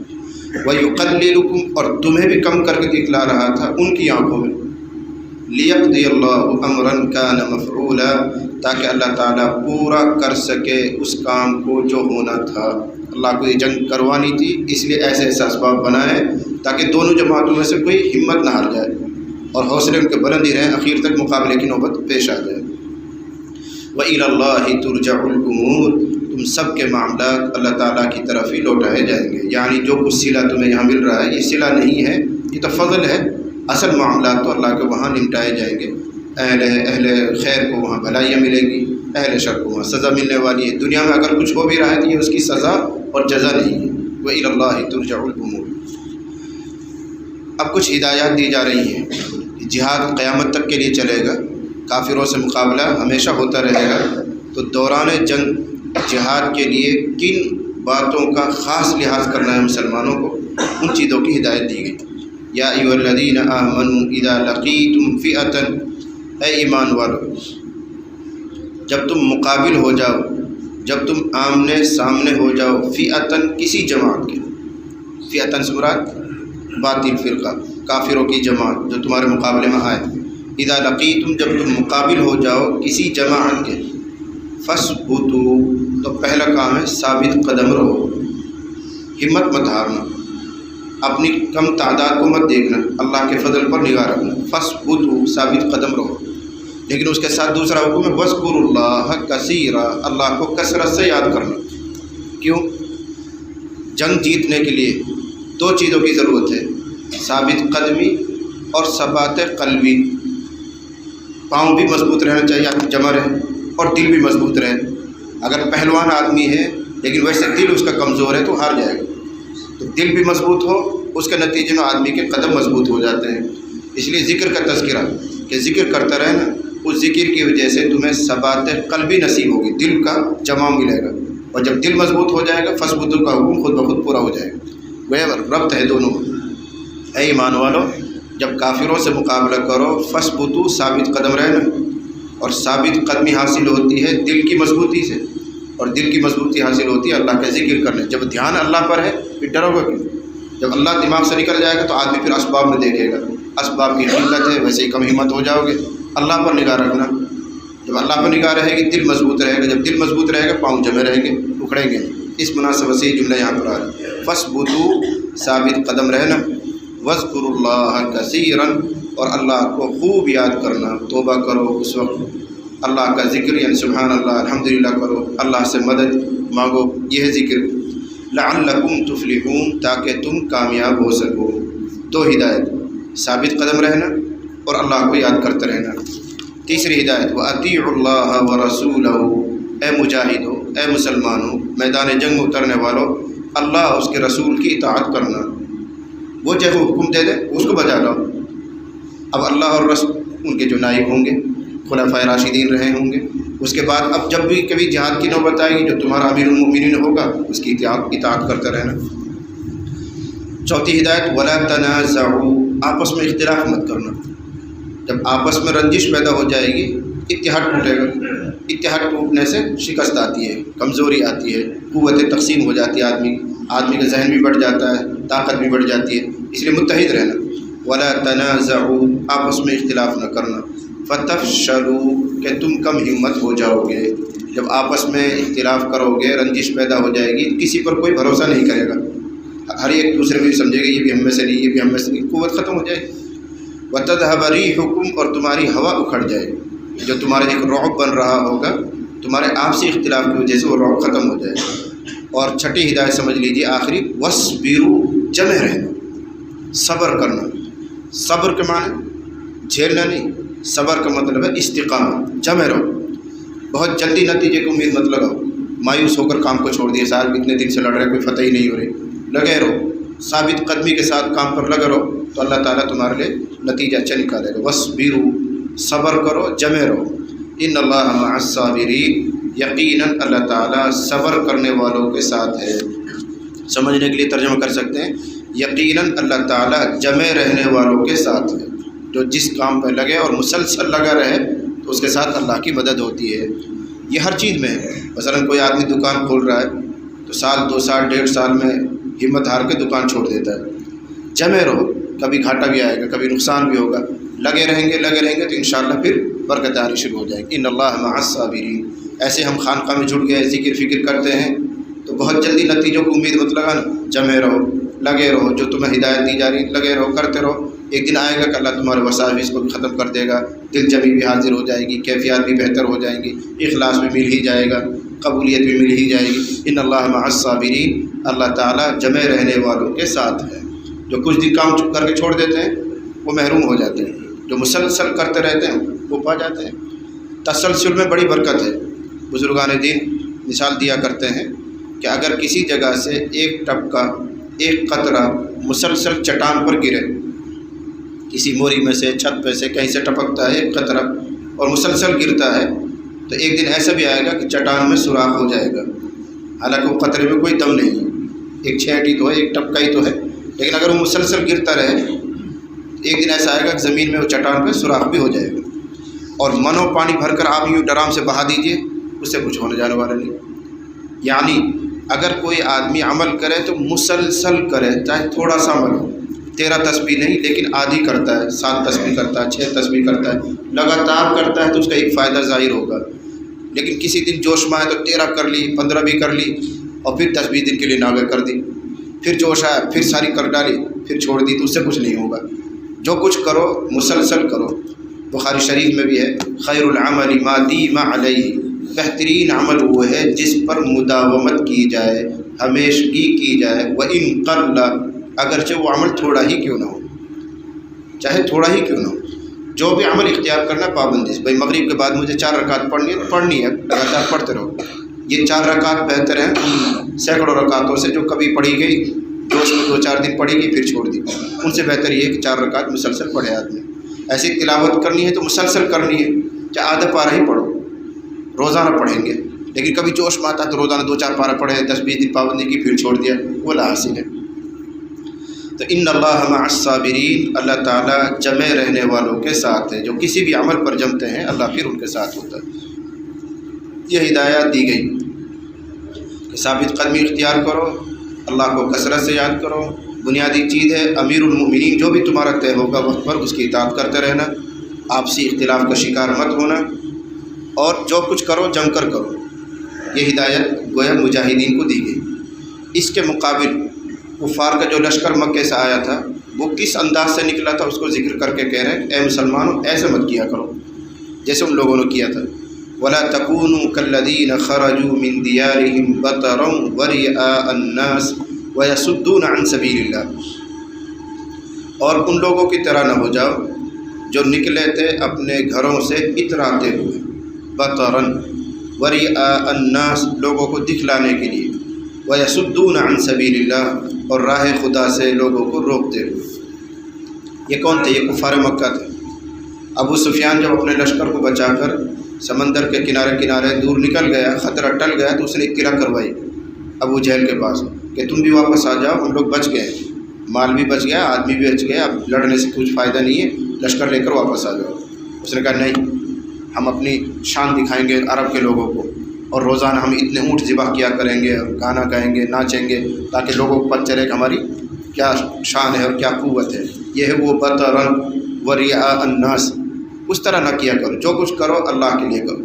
وَيُقَلِّلُكُمْ اور تمہیں بھی کم کر کے دکھلا رہا تھا ان کی آنکھوں میں، لِيَقْضِيَ اللَّهُ أَمْرًا كَانَ مَفْعُولًا تاکہ اللہ تعالیٰ پورا کر سکے اس کام کو جو ہونا تھا۔ اللہ کو یہ جنگ کروانی تھی، اس لیے ایسے ایسے اسباب بنائے تاکہ دونوں جماعتوں میں سے کوئی ہمت نہ ہار جائے اور حوصلے ان کے بلند ہی رہیں، اخیر تک مقابلے کی نوبت پیش آ جائے۔ وَإِلَى اللَّهِ تُرْجَعُ الْأُمُورُ تم سب کے معاملات اللہ تعالیٰ کی طرف ہی لوٹائے جائیں گے، یعنی جو کچھ صلہ تمہیں یہاں مل رہا ہے یہ صلہ نہیں ہے، یہ تو فضل ہے، اصل معاملات تو اللہ کے وہاں نمٹائے جائیں گے۔ اہل خیر کو وہاں بھلائیاں ملے گی، اہل شر کو وہاں سزا ملنے والی ہے، دنیا میں اگر کچھ ہو بھی رہا ہے تو یہ اس کی سزا اور جزا نہیں ہے۔ وَإِلَى اللَّهِ تُرْجَعُ الْأُمُورُ اب کچھ ہدایات دی جا رہی ہیں، جہاد قیامت تک کے لیے چلے گا، کافروں سے مقابلہ ہمیشہ ہوتا رہے گا، تو دوران جنگ جہاد کے لیے کن باتوں کا خاص لحاظ کرنا ہے مسلمانوں کو، ان چیزوں کی ہدایت دی گئی۔ یا ایھا الذین آمنوا اذا لقیتم فئة، اے ایمان والو جب تم مقابل ہو جاؤ، جب تم آمنے سامنے ہو جاؤ، فئة کسی جماعت کے، فئة سے مراد باطل فرقہ، کافروں کی جماعت جو تمہارے مقابلے میں آئے، اذا لقیتم جب تم مقابل ہو جاؤ کسی جماعت کے، فاثبتوا تو پہلا کام ہے ثابت قدم رہو، ہمت مت ہارنا، اپنی کم تعداد کو مت دیکھنا، اللہ کے فضل پر نگاہ رکھنا، فاثبتوا ثابت قدم رہو، لیکن اس کے ساتھ دوسرا حکم ہے واذکروا اللہ کثیرا، اللہ کو کثرت سے یاد کرنا۔ کیوں؟ جنگ جیتنے کے لیے دو چیزوں کی ضرورت ہے، ثابت قدمی اور ثبات قلبی، پاؤں بھی مضبوط رہنا چاہیے، آپ جمع رہے، اور دل بھی مضبوط رہے۔ اگر پہلوان آدمی ہے لیکن ویسے دل اس کا کمزور ہے تو ہار جائے گا، تو دل بھی مضبوط ہو، اس کے نتیجے میں آدمی کے قدم مضبوط ہو جاتے ہیں۔ اس لیے ذکر کا تذکرہ کہ ذکر کرتا رہے نا، اس ذکر کی وجہ سے تمہیں ثبات قلبی نصیب ہوگی، دل کا جمع ملے گا، اور جب دل مضبوط ہو جائے گا فاثبتوا کا حکم خود بخود پورا ہو جائے گا۔ وہ ربط ہے دونوں۔ اے ایمان والو جب کافروں سے مقابلہ کرو فاثبتوا ثابت قدم رہنا، اور ثابت قدمی حاصل ہوتی ہے دل کی مضبوطی سے، اور دل کی مضبوطی حاصل ہوتی ہے اللہ کا ذکر کرنے۔ جب دھیان اللہ پر ہے پھر ڈرو گا کیوں؟ جب اللہ دماغ سے نکل جائے گا تو آدمی پھر اسباب میں دیکھے گا، اسباب کی قلت ہے ویسے ہی کم ہمت ہو جاؤ گے۔ اللہ پر نگاہ رکھنا، جب اللہ پر نگاہ رہے گی دل مضبوط رہے گا، جب دل مضبوط رہے گا پاؤں جمے رہیں گے، اکھڑیں گے۔ اس مناسبت سے یہ جملہ یہاں پر آ رہا ہے، فاثبتوا ثابت قدم رہنا، واذکروا اللہ کثیرا اور اللہ کو خوب یاد کرنا، توبہ کرو اس وقت، اللہ کا ذکر یعنی سبحان اللہ الحمدللہ کرو، اللہ سے مدد مانگو، یہ ہے ذکر، لعلکم تفلحون تاکہ تم کامیاب ہو سکو۔ دو ہدایت، ثابت قدم رہنا اور اللہ کو یاد کرتے رہنا۔ تیسری ہدایت وَأَطِيعُوا اللَّهَ وَرَسُولَهُ، اے مجاہدوں، اے مسلمانوں، میدان جنگ میں اترنے والوں، اللہ اس کے رسول کی اطاعت کرنا۔ وہ چاہے وہ حکم دے دے اس کو بجا لاؤ۔ اب اللہ اور رسول ان کے جو نائب ہوں گے خلفائے راشدین رہے ہوں گے، اس کے بعد اب جب بھی کبھی جہاد کی نوبت آئے گی جو تمہارا امیر المؤمنین ہوگا اس کی اطاعت کرتے رہنا۔ چوتھی ہدایت ولا تنازعوا، آپس میں اختلاف مت کرنا۔ جب آپس میں رنجش پیدا ہو جائے گی اتحاد ٹوٹے گا، اتحاد ٹوٹنے سے شکست آتی ہے، کمزوری آتی ہے، قوت تقسیم ہو جاتی ہے، آدمی کا ذہن بھی بڑھ جاتا ہے، طاقت بھی بڑھ جاتی ہے، اس لیے متحد رہنا۔ ولا تنازعوا، آپس میں اختلاف نہ کرنا، فتفشلوا، کہ تم کم ہمت ہو جاؤ گے۔ جب آپس میں اختلاف کرو گے رنجش پیدا ہو جائے گی، کسی پر کوئی بھروسہ نہیں کرے گا، ہر ایک دوسرے کو سمجھے گا یہ بھی ہم میں سے نہیں، یہ بھی ہم میں سے نہیں، قوت ختم ہو جائے گی۔ وتذهب ريحكم، اور تمہاری ہوا اکھڑ جائے گی، جو تمہارے ایک رعب بن رہا ہوگا تمہارے آپسی اختلاف کی وجہ سے وہ رعب ختم ہو جائے گا۔ اور چھٹی ہدایت سمجھ لیجیے آخری، وَاصْبِرُوا، جمع رہنا، صبر کرنا۔ صبر کے معنی جھیلنا نہیں، صبر کا مطلب ہے استقامت، جمع رہو، بہت جلدی نتیجے کی امید مت لگاؤ، مایوس ہو کر کام کو چھوڑ دیا، صاحب اتنے دن سے لڑ رہے کوئی فتح ہی نہیں ہو رہی، لگے رہو، ثابت قدمی کے ساتھ کام پر لگے رہو تو اللہ تعالیٰ تمہارے لیے نتیجہ اچھا نکالے گا۔ وَاصْبِرُوا، صبر کرو، جمع رہو۔ ان اللہ مع الصابرین، یقیناً اللہ تعالیٰ صبر کرنے والوں کے ساتھ ہے۔ سمجھنے کے لیے ترجمہ کر سکتے ہیں یقیناً اللہ تعالیٰ جمع رہنے والوں کے ساتھ ہے، جو جس کام پہ لگے اور مسلسل لگا رہے تو اس کے ساتھ اللہ کی مدد ہوتی ہے۔ یہ ہر چیز میں ہے، مثلا کوئی آدمی دکان کھول رہا ہے تو سال 2 سال 1.5 سال میں ہمت ہار کے دکان چھوڑ دیتا ہے۔ جمع رہو، کبھی گھاٹا بھی آئے گا، کبھی نقصان بھی ہوگا، لگے رہیں گے تو انشاءاللہ پھر برکت آنی شروع ہو جائے گی۔ ان اللہ مع الصابرین۔ ایسے ہم خانقاہ میں جڑ گئے، ذکر فکر کرتے ہیں تو بہت جلدی نتیجوں کو امید مت لگانا، جمع رہو، لگے رہو، جو تمہیں ہدایت دی جا رہی لگے رہو، کرتے رہو، ایک دن آئے گا کہ اللہ تمہارے وساوس کو بھی ختم کر دے گا، دل جمی بھی حاضر ہو جائے گی، کیفیات بھی بہتر ہو جائیں گی، اخلاص بھی مل ہی جائے گا، قبولیت بھی مل ہی جائے گی۔ ان اللہ مع الصابرین، اللہ تعالیٰ جمع رہنے والوں کے ساتھ ہے۔ جو کچھ دن کام کر کے چھوڑ دیتے ہیں وہ محروم ہو جاتے ہیں، جو مسلسل کرتے رہتے ہیں وہ پا جاتے ہیں۔ تسلسل میں بڑی برکت ہے۔ بزرگان دین مثال دیا کرتے ہیں کہ اگر کسی جگہ سے ایک ٹپکا، ایک قطرہ مسلسل چٹان پر گرے، کسی موری میں سے، چھت پہ سے، کہیں سے ٹپکتا ہے ایک قطرہ اور مسلسل گرتا ہے تو ایک دن ایسا بھی آئے گا کہ چٹان میں سوراخ ہو جائے گا، حالانکہ وہ قطرے میں کوئی دم نہیں ہے، ایک چھینٹ ہی تو ہے، ایک ٹپکا ہی تو ہے، لیکن اگر وہ مسلسل گرتا رہے ایک دن ایسا آئے گا کہ زمین میں وہ چٹان پہ سوراخ بھی ہو جائے گا۔ اور منو پانی بھر کر آپ یوں ڈرام سے بہا دیجئے، اس سے کچھ ہونے جانے والا نہیں۔ یعنی اگر کوئی آدمی عمل کرے تو مسلسل کرے، چاہے تھوڑا سا عمل ہو، 13 تسبیح نہیں لیکن آدھی کرتا ہے، 7 تسبیح کرتا ہے، 6 تسبیح کرتا ہے، لگاتار کرتا ہے تو اس کا ایک فائدہ ظاہر ہوگا۔ لیکن کسی دن جوش میں آئے تو 13 کر لی، 15 بھی کر لی اور پھر تسبیح دن کے لیے ناغہ کر دی، پھر جوش آیا پھر ساری کر ڈالی، پھر چھوڑ دی، تو اس سے کچھ نہیں ہوگا۔ جو کچھ کرو مسلسل کرو۔ بخاری شریف میں بھی ہے خیر العمل ما دیم علیہ، بہترین عمل وہ ہے جس پر مداومت کی جائے، ہمیشگی کی جائے، وَإِن قَلَّ، اگرچہ وہ عمل تھوڑا ہی کیوں نہ ہو، چاہے تھوڑا ہی کیوں نہ ہو۔ جو بھی عمل اختیار کرنا پابندی سے، بھائی مغرب کے بعد مجھے 4 رکعت پڑھنی ہے تو پڑھنی ہے، لگاتار پڑھتے رہو۔ یہ 4 رکعت بہتر ہیں ان سینکڑوں رکعتوں سے جو کبھی پڑھی گئی، جوش میں 2-4 دن پڑھی گئی پھر چھوڑ دی، ان سے بہتر یہ ہے کہ 4 رکعت مسلسل پڑھے آدمی۔ ایسی تلاوت کرنی ہے تو مسلسل کرنی ہے، چاہے آدھا پارہ ہی پڑھو، روزانہ پڑھیں گے، لیکن کبھی جوش میں آتا ہے تو روزانہ 2-4 پارہ پڑھے، 10-20 دن پابندی کی پھر چھوڑ دیا، وہ لا حاصل ہے۔ تو ان اللہ مع الصابرین، اللہ تعالیٰ جمع رہنے والوں کے ساتھ ہے، جو کسی بھی عمل پر جمتے ہیں اللہ پھر ان کے ساتھ ہوتا ہے۔ یہ ہدایات دی گئی کہ ثابت قدمی اختیار کرو، اللہ کو کثرت سے یاد کرو، بنیادی چیز ہے امیر المؤمنین جو بھی تمہارا طے ہوگا وقت پر اس کی اطاعت کرتے رہنا، آپسی اختلاف کا شکار مت ہونا، اور جو کچھ کرو جم کر کرو۔ یہ ہدایت گویا مجاہدین کو دی گئی۔ اس کے مقابل کفار کا جو لشکر مکے سے آیا تھا وہ کس انداز سے نکلا تھا اس کو ذکر کر کے کہہ رہے ہیں، اے مسلمانوں ایسے مت کیا کرو جیسے ان لوگوں نے کیا تھا۔ وَلَا تَكُونُوا كَالَّذِينَ خَرَجُوا مِن دِيَارِهِمْ بَطَرًا وَرِئَاءَ النَّاسِ وَيَصُدُّونَ عَن سَبِيلِ اللَّهِ، اور ان لوگوں کی طرح نہ ہو جاؤ جو نکلے تھے اپنے گھروں سے اتراتے ہوئے، بطرًا وَرِئَاءَ النَّاسِ، لوگوں کو دکھلانے کے لیے، وَيَصُدُّونَ عَن سَبِيلِ اللَّهِ، اور راہ خدا سے لوگوں کو روکتے ہوئے۔ یہ کون تھے؟ یہ کفار مکہ تھے۔ ابو سفیان جب اپنے لشکر کو بچا کر سمندر کے کنارے کنارے دور نکل گیا، خطرہ ٹل گیا، تو اس نے اطلاع کروائی ابو جہل کے پاس کہ تم بھی واپس آ جاؤ، ہم لوگ بچ گئے، مال بھی بچ گیا، آدمی بھی بچ گیا، اب لڑنے سے کچھ فائدہ نہیں ہے، لشکر لے کر واپس آ جاؤ۔ اس نے کہا نہیں، ہم اپنی شان دکھائیں گے عرب کے لوگوں کو، اور روزانہ ہم اتنے اونٹ ذبح کیا کریں گے، گانا گائیں گے، ناچیں گے، تاکہ لوگوں کو پتہ چلے کہ ہماری کیا شان ہے اور کیا قوت ہے۔ یہ ہے وہ بطرا ورئاء الناس، اس طرح نہ کیا کرو، جو کچھ کرو اللہ کے لیے کرو،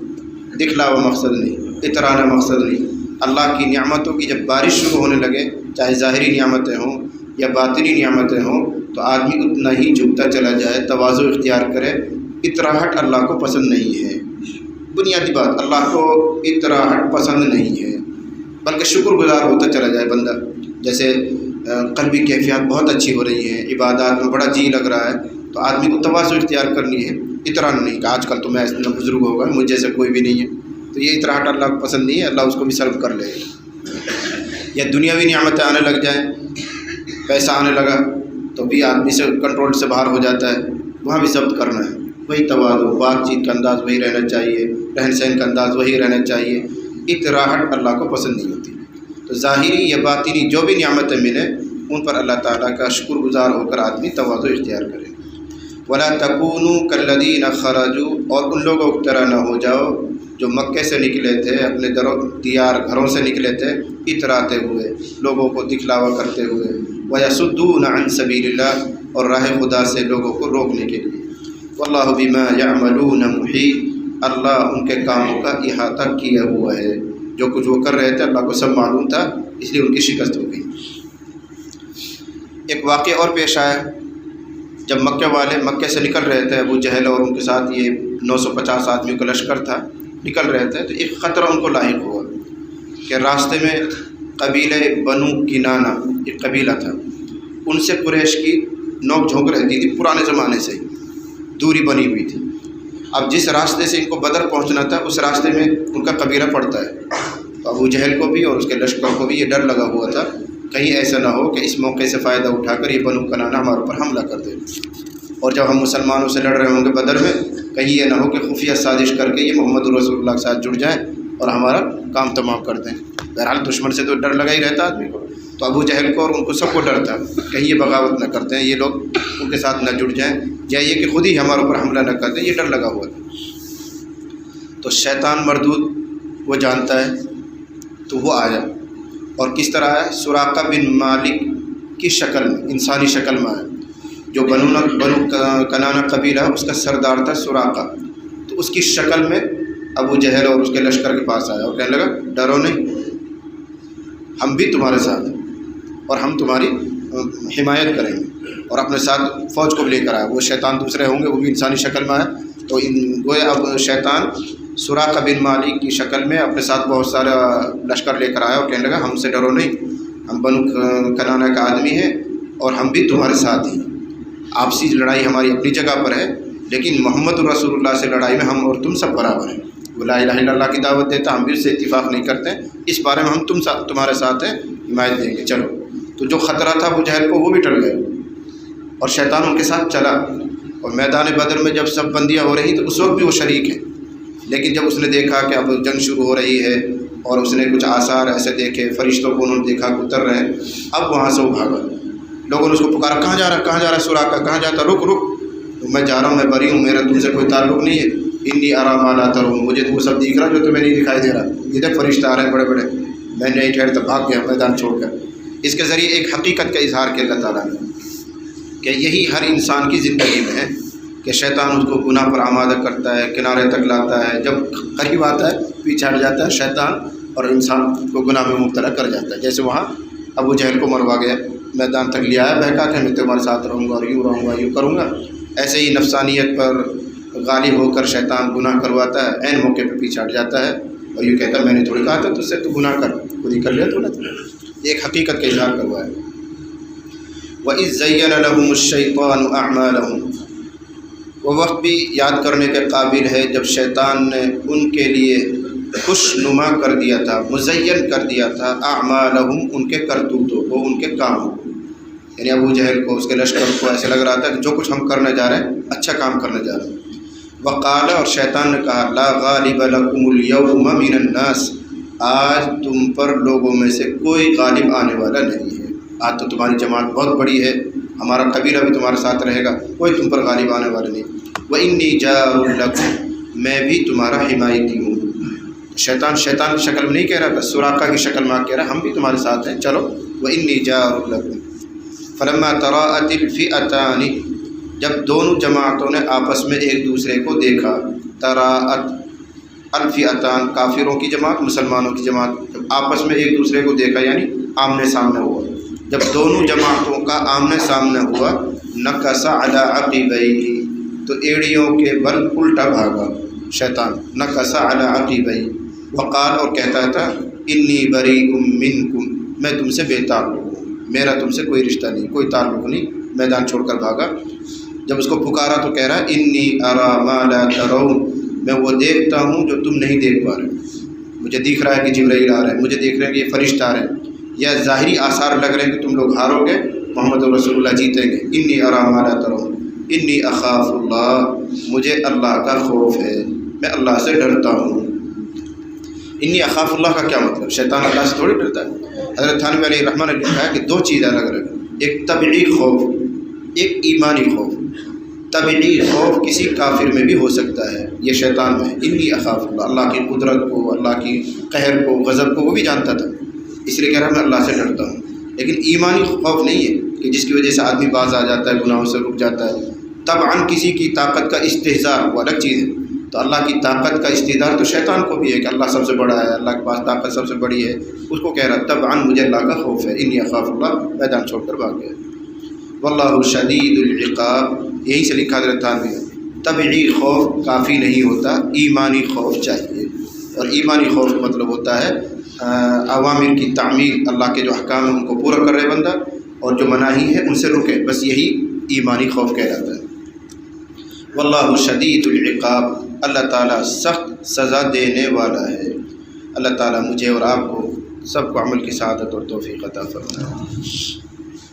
دکھلاوا مقصد نہیں، اطرانا مقصد نہیں۔ اللہ کی نعمتوں کی جب بارش شروع ہونے لگے، چاہے ظاہری نعمتیں ہوں یا باطنی نعمتیں ہوں، تو آدمی اتنا ہی جھکتا چلا جائے، تواضع اختیار کرے۔ اطراحٹ اللہ کو پسند نہیں ہے، بنیادی بات، اللہ کو اطراحٹ پسند نہیں ہے، بلکہ شکر گزار ہوتا چلا جائے بندہ۔ جیسے قلبی کیفیات بہت اچھی ہو رہی ہیں، عبادات میں بڑا جی لگ رہا ہے، تو آدمی کو تواضع اختیار کرنی ہے، اطراء نہیں کہ آج کل تو میں اتنا بزرگ ہوگا، مجھ جیسے کوئی بھی نہیں ہے، تو یہ اطراحٹ اللہ کو پسند نہیں ہے، اللہ اس کو بھی سلب کر لے گا۔ یا دنیاوی نعمتیں آنے لگ جائیں، پیسہ آنے لگا تو بھی آدمی سے کنٹرول سے باہر ہو جاتا ہے، وہاں بھی ضبط کرنا ہے، وہی تواضع، بات چیت کا انداز وہی رہنا چاہیے، رہن سہن کا انداز وہی رہنا چاہیے۔ اطراحٹ اللہ کو پسند نہیں ہوتی۔ تو ظاہری یا باطنی جو بھی نعمتیں ملیں، ان پر اللہ تعالیٰ کا شکر گزار ہو کر آدمی تواضع اختیار کرے۔ وَلَا تَكُونُوا كَالَّذِينَ خَرَجُوا، اور ان لوگوں کی طرح نہ ہو جاؤ جو مکے سے نکلے تھے، اپنے دیار گھروں سے نکلے تھے، اتراتے ہوئے، لوگوں کو دکھلاوا کرتے ہوئے، وَيَصُدُّونَ عَن سَبِيلِ اللَّهِ، اور راہ خدا سے لوگوں کو روکنے کے لیے۔ وَاللَّهُ بِمَا يَعْمَلُونَ مُحِيطٌ، اللہ ان کے کاموں کا احاطہ کیا ہوا ہے، جو کچھ وہ کر رہے تھے اللہ کو سب معلوم تھا، اس لیے ان کی شکست ہو گئی۔ ایک واقعہ اور پیش آیا، جب مکہ والے مکے سے نکل رہے تھے، ابو جہل اور ان کے ساتھ یہ 950 آدمیوں کا لشکر تھا، نکل رہے تھے، تو ایک خطرہ ان کو لاحق ہوا کہ راستے میں قبیلہ بنو کنانہ ایک قبیلہ تھا، ان سے قریش کی نوک جھونک رہتی تھی، پرانے زمانے سے دوری بنی ہوئی تھی۔ اب جس راستے سے ان کو بدر پہنچنا تھا، اس راستے میں ان کا قبیلہ پڑتا ہے، تو ابو جہل کو بھی اور اس کے لشکر کو بھی یہ ڈر لگا ہوا تھا کہیں ایسا نہ ہو کہ اس موقع سے فائدہ اٹھا کر یہ بنو کنانہ ہمارے اوپر حملہ کر دے، اور جب ہم مسلمانوں سے لڑ رہے ہوں گے بدر میں، کہیں یہ نہ ہو کہ خفیہ سازش کر کے یہ محمد رسول اللہ کے ساتھ جڑ جائیں اور ہمارا کام تمام کر دیں۔ بہرحال دشمن سے تو ڈر لگا ہی رہتا آدمی کو، تو ابو جہل کو اور ان کو سب کو ڈر تھا کہیں یہ بغاوت نہ کرتے ہیں، یہ لوگ ان کے ساتھ نہ جڑ جائیں، یا یہ کہ خود ہی ہمارے اوپر حملہ نہ کر دیں، یہ ڈر لگا ہوا تھا۔ تو شیطان مردود وہ جانتا ہے، تو وہ آیا، اور کس طرح آیا؟ سراقہ بن مالک کی شکل میں، انسانی شکل میں آیا، جو بنو کنانہ قبیلہ اس کا سردار تھا سراقہ، تو اس کی شکل میں ابو جہل اور اس کے لشکر کے پاس آیا اور کہنے لگا ڈرو نہیں، ہم بھی تمہارے ساتھ ہیں اور ہم تمہاری حمایت کریں گے، اور اپنے ساتھ فوج کو لے کر آیا۔ وہ شیطان دوسرے ہوں گے، وہ بھی انسانی شکل میں آیا، تو گویا اب شیطان سراقہ بن مالک کی شکل میں اپنے ساتھ بہت سارا لشکر لے کر آیا اور کہنے لگا ہم سے ڈرو نہیں، ہم بنو کنانہ کا آدمی ہیں اور ہم بھی تمہارے ساتھ ہیں، آپسی لڑائی ہماری اپنی جگہ پر ہے، لیکن محمد رسول اللہ سے لڑائی میں ہم اور تم سب برابر ہیں۔ وہ لا الہ الا اللہ کی دعوت دیتا، ہم بھی اس سے اتفاق نہیں کرتے، اس بارے میں ہم تمہارے ساتھ ہیں، حمایت دیں گے، چلو۔ تو جو خطرہ تھا ابو جہل کو وہ بھی ٹل گئے، اور شیطان ان کے ساتھ چلا، اور میدان بدر میں جب سب بندیاں ہو رہی تو اس وقت بھی وہ شریک ہیں، لیکن جب اس نے دیکھا کہ اب جنگ شروع ہو رہی ہے، اور اس نے کچھ آثار ایسے دیکھے، فرشتوں کو انہوں نے دیکھا کہ اتر رہے ہیں، اب وہاں سے وہ بھاگا۔ لوگوں نے اس کو پکارا، کہاں جا رہا سراقہ، کہاں جاتا، رک رک، تو میں جا رہا ہوں، میں بری ہوں، میرا تم سے کوئی تعلق نہیں ہے، انی ارا ما لا ترون، مجھے تو وہ سب دیکھ رہا جو تمہیں نہیں دکھائی دے رہا، یہ دیکھ فرشتہ آ رہے ہیں بڑے بڑے، میں نہیں ٹھہرتا، بھاگ گیا میدان چھوڑ کر۔ اس کے ذریعے ایک حقیقت کا اظہار کیا اللہ تعالیٰ نے کہ یہی ہر انسان کی زندگی میں ہے کہ شیطان اس کو گناہ پر آمادہ کرتا ہے، کنارے تک لاتا ہے، جب قریب آتا ہے پیچھے ہٹ جاتا ہے شیطان، اور انسان کو گناہ میں مبتلا کر جاتا ہے۔ جیسے وہاں ابو جہل کو مروا گیا، میدان تک لے آیا بہکا کہ میں تمہارے ساتھ رہوں گا اور یوں رہوں گا، یوں کروں گا۔ ایسے ہی نفسانیت پر غالب ہو کر شیطان گناہ کرواتا ہے، عین موقع پہ پیچھے ہٹ جاتا ہے اور یوں کہتا ہے میں نے تھوڑی کہا تھا تجھ سے تو گناہ کر، خود ہی کر لیا تو نہ، ایک حقیقت کا اظہار کروایا۔ وَإِذْ زَيَّنَ لَهُمُ الشَّيْطَانُ أَعْمَالَهُمْ، وہ وقت بھی یاد کرنے کے قابل ہے جب شیطان نے ان کے لیے خوشنما کر دیا تھا، مزین کر دیا تھا اعمالہم ان کے کرتوتوں کو، ان کے کاموں کو. یعنی ابو جہل کو، اس کے لشکر کو ایسے لگ رہا تھا کہ جو کچھ ہم کرنے جا رہے ہیں اچھا کام کرنے جا رہے ہیں. وقال اور شیطان نے کہا لا غالب لکم اليوم من الناس، آج تم پر لوگوں میں سے کوئی غالب آنے والا نہیں ہے. آج تو تمہاری جماعت بہت بڑی ہے، ہمارا قبیلہ بھی تمہارے ساتھ رہے گا، کوئی تم پر غالب آنے والا نہیں. وَإِنِّي جَارٌ لَكُمْ، میں بھی تمہارا حمایتی ہوں. شیطان کی شکل میں نہیں کہہ رہا تھا، سراقہ کی شکل میں کہہ رہا ہم بھی تمہارے ساتھ ہیں، چلو. وَإِنِّي جَارٌ لَكُمْ فَلَمَّا تَرَاءَتِ الْفِئَتَانِ، جب دونوں جماعتوں نے آپس میں ایک دوسرے کو دیکھا. تراءت الفئتان، کافروں کی جماعت، مسلمانوں کی جماعت، جب آپس میں ایک دوسرے کو دیکھا یعنی آمنے سامنے ہوا. جب دونوں جماعتوں کا آمنے سامنے ہوا نکس علی عقبیہ، تو ایڑیوں کے بل الٹا بھاگا شیطان. نکس علی عقبیہ وقال، اور کہتا تھا انی بریء منکم، میں تم سے بے تعلق ہوں، میرا تم سے کوئی رشتہ نہیں، کوئی تعلق نہیں. میدان چھوڑ کر بھاگا. جب اس کو پکارا تو کہہ رہا انی اری ما لا ترون، میں وہ دیکھتا ہوں جو تم نہیں دیکھ پا رہے. مجھے دکھ رہا ہے کہ جبرائیل آ رہے ہیں، مجھے دیکھ رہے ہیں کہ یہ فرشتہ آ رہے ہیں، یا ظاہری آثار لگ رہے ہیں کہ تم لوگ ہارو گے، محمد رسول اللہ جیتیں گے. انی اری ما لا ترون انی اخاف اللہ، مجھے اللہ کا خوف ہے، میں اللہ سے ڈرتا ہوں. انی اخاف اللہ کا کیا مطلب؟ شیطان اللہ سے تھوڑی ڈرتا ہے. حضرت تھانوی علیہ الرحمہ نے لکھا ہے کہ دو چیز الگ الگ، ایک طبعی خوف، ایک ایمانی خوف. طبعی خوف کسی کافر میں بھی ہو سکتا ہے، یہ شیطان میں. انی اخاف اللہ، اللہ کی قدرت کو، اللہ کی قہر کو، غضب کو وہ بھی جانتا تھا، اس لیے کہہ رہا میں اللہ سے ڈرتا ہوں. لیکن ایمانی خوف نہیں ہے کہ جس کی وجہ سے آدمی باز آ جاتا ہے، گناہوں سے رک جاتا ہے. طبعاً کسی کی طاقت کا استحضار وہ الگ چیز ہے. تو اللہ کی طاقت کا استحضار تو شیطان کو بھی ہے کہ اللہ سب سے بڑا ہے، اللہ کے پاس طاقت سب سے بڑی ہے. اس کو کہہ رہا طبعاً مجھے اللہ کا خوف ہے. انی اخاف اللہ، میدان چھوڑ کر بھاگ گیا. واللہ شدید العقاب، یہیں سے لکھا حضرت تھانوی ہے. طبعی خوف کافی نہیں ہوتا، ایمانی خوف چاہیے. اور ایمانی خوف کا مطلب ہوتا ہے عوامر کی تعمیل، اللہ کے جو احکام ہیں ان کو پورا کر رہے بندہ، اور جو مناہی ہے ان سے رکے، بس یہی ایمانی خوف کہلاتا ہے. واللہ شدید العقاب، اللہ تعالیٰ سخت سزا دینے والا ہے. اللہ تعالیٰ مجھے اور آپ کو سب کو عمل کی سعادت اور توفیق عطا فرمائے.